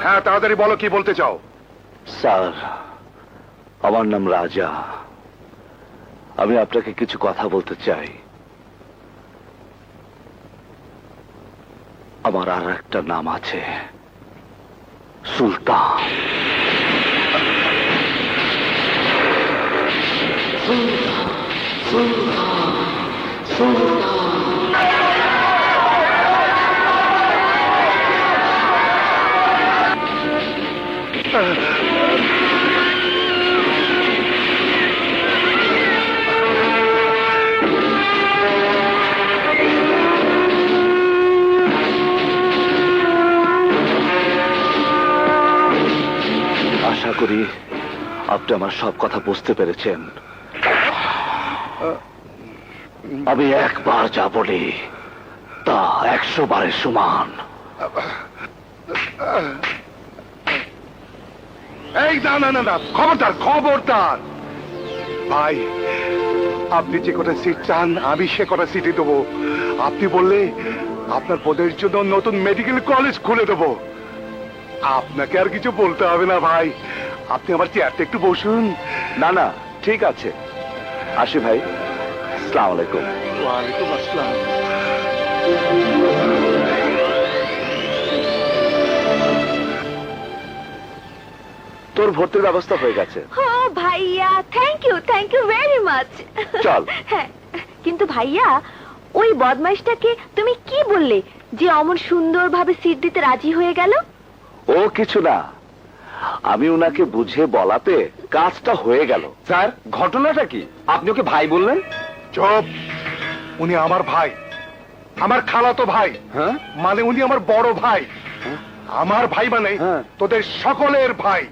হ্যাঁ তাড়াতাড়ি বলো কি বলতে চাও। স্যার, আমার নাম রাজা। আমি আপনাকে কিছু কথা বলতে চাই। আমার আর একটা নাম আছে, সুলতান। সুলতান, সুলতান, সুলতান। আশা করি আপনি আমার সব কথা বুঝতে পেরেছেন। আমি একবার যা বলি তা 100 বারের সমান। এই না না না না, খবরদার খবরদার। ভাই, আপনি যে কটা সিট চান আমি সে কটা সিটই দেবো। আপনি বললে আপনার পদের জন্য নতুন মেডিকেল কলেজ খুলে দেবো। আপনাকে আর কিছু বলতে হবে না ভাই, আপনি আমার চেয়ারটা একটু বসুন। না না, ঠিক আছে। আসি ভাই, আসসালামু আলাইকুম। ওয়ালাইকুম আসসালাম। তোর ভর্তির ব্যবস্থা হয়ে গেছে। ও ভাইয়া, থ্যাংক ইউ ভেরি মাচ। চল। হ্যাঁ, কিন্তু ভাইয়া ওই বদমাইশটাকে তুমি কি বললে যে অমন সুন্দরভাবে সিট দিতে রাজি হয়ে গেল? ও কিছু না, আমি ওনাকে বুঝে বলাতে কাজটা হয়ে গেল। স্যার, ঘটনাটা কি? আপনি ওকে ভাই বললেন? চুপ, উনি আমার ভাই, আমার খালাতো ভাই। হ্যাঁ, মানে উনি আমার বড় ভাই। আমার ভাই মানে হ্যাঁ। তোদের সকলের ভাই।